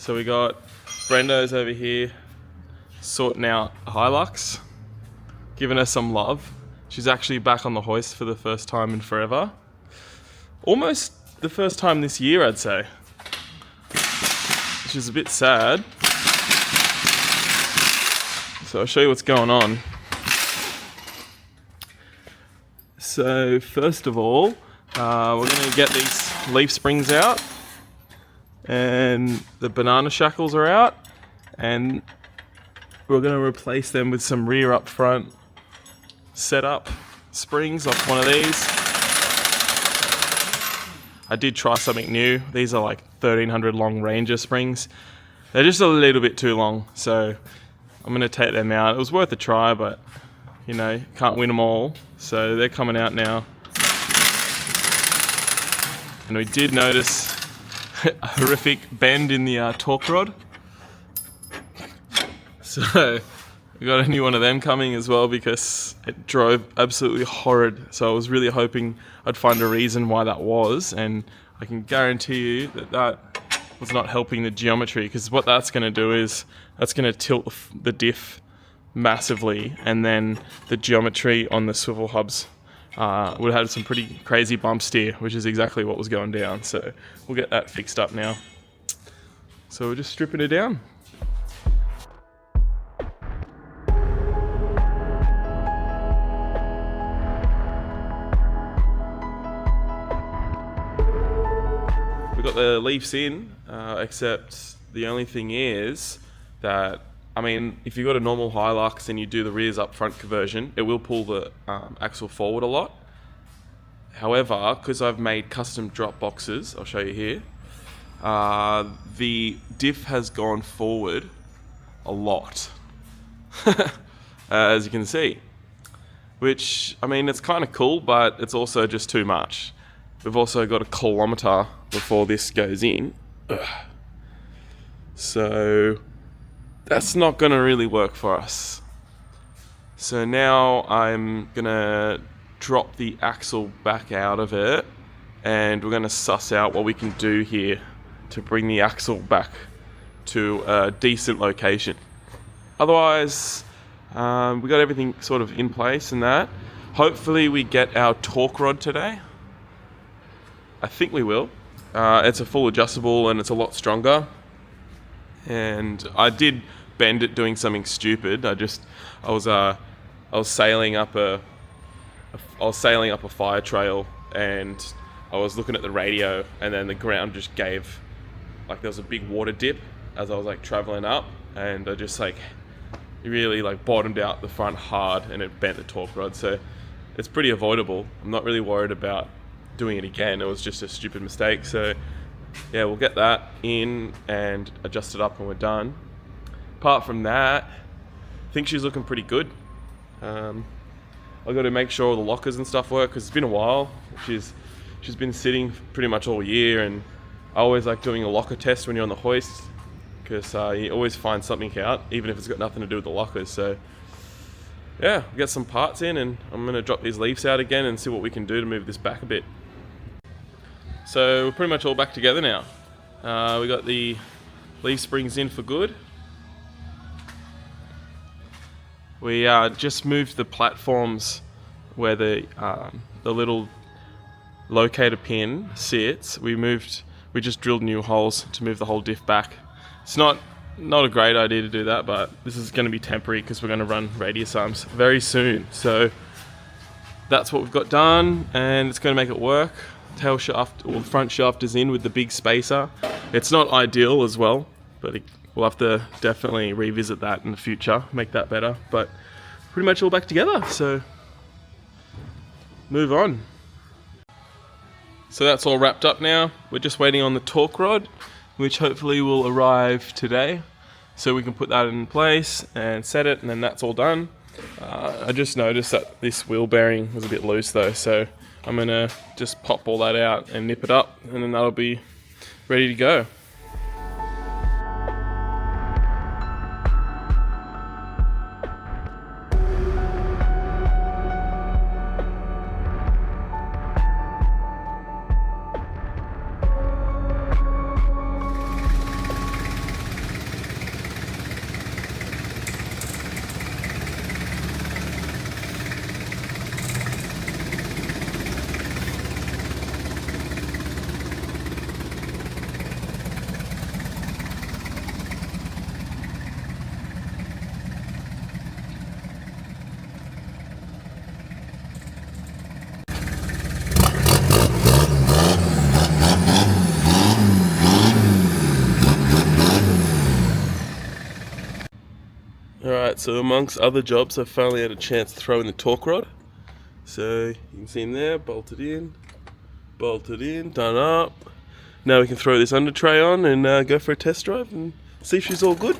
So we got Brendo's over here sorting out Hilux, giving us some love. She's actually back on the hoist for the first time in forever. Almost the first time this year, I'd say. Which is a bit sad. So I'll show you what's going on. So first of all, we're going to get these leaf springs out, and the banana shackles are out, and we're going to replace them with some rear up front setup springs off one of these. I did try something new. These are like 1300 long Ranger springs. They're just a little bit too long, so I'm going to take them out. It was worth a try, but you know, can't win them all. So they're coming out now. And we did notice a horrific bend in the torque rod. So we got a new one of them coming as well because it drove absolutely horrid. So I was really hoping I'd find a reason why that was, and I can guarantee you that that was not helping the geometry, because what that's going to do is that's going to tilt the diff massively, and then the geometry on the swivel hubs would have some pretty crazy bump steer, which is exactly what was going down. So we'll get that fixed up now. So we're just stripping it down. We've got the leaves in, except the only thing is that, I mean, if you've got a normal Hilux and you do the rears up front conversion, it will pull the axle forward a lot. However, because I've made custom drop boxes, I'll show you here, the diff has gone forward a lot, as you can see. Which, I mean, it's kind of cool, but it's also just too much. We've also got a kilometre before this goes in. Ugh. So that's not going to really work for us. So now I'm going to drop the axle back out of it, and we're going to suss out what we can do here to bring the axle back to a decent location. Otherwise, we got everything sort of in place and that. Hopefully we get our torque rod today. I think we will. It's a full adjustable and it's a lot stronger. And I did bend it doing something stupid. I was sailing up a fire trail, and I was looking at the radio, and then the ground just gave, like, there was a big water dip as I was like traveling up, and I just like really like bottomed out the front hard, and it bent the torque rod. So it's pretty avoidable. I'm not really worried about doing it again. It was just a stupid mistake. So yeah, we'll get that in and adjust it up and we're done. Apart from that, I think she's looking pretty good. I've got to make sure all the lockers and stuff work, because it's been a while. She's been sitting pretty much all year, and I always like doing a locker test when you're on the hoist, because you always find something out, even if it's got nothing to do with the lockers. So yeah, we'll get some parts in, and I'm going to drop these leaves out again and see what we can do to move this back a bit. So we're pretty much all back together now. We got the leaf springs in for good. We just moved the platforms where the little locator pin sits. We just drilled new holes to move the whole diff back. It's not a great idea to do that, but this is going to be temporary because we're going to run radius arms very soon. So that's what we've got done, and it's going to make it work. Tail shaft, or the front shaft is in with the big spacer. It's not ideal as well, but we'll have to definitely revisit that in the future, make that better. But pretty much all back together, so move on. So that's all wrapped up now. We're just waiting on the torque rod, which hopefully will arrive today, so we can put that in place and set it, and then that's all done. I just noticed that this wheel bearing was a bit loose though, so I'm gonna just pop all that out and nip it up, and then that'll be ready to go. Alright, so amongst other jobs, I finally had a chance to throw in the torque rod. So you can see him there, bolted in, done up. Now we can throw this under tray on and go for a test drive and see if she's all good.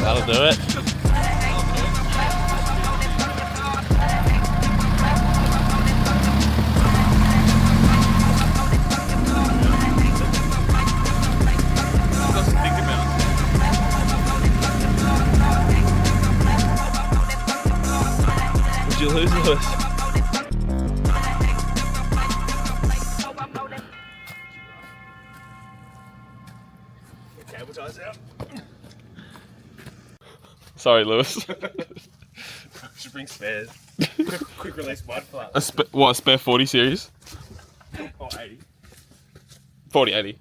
That'll do it. Would you lose, Lewis? Cable ties out. Sorry, Lewis. Should bring spares. Quick release mud flap. A spare 40 series? Or 80. 40, 80.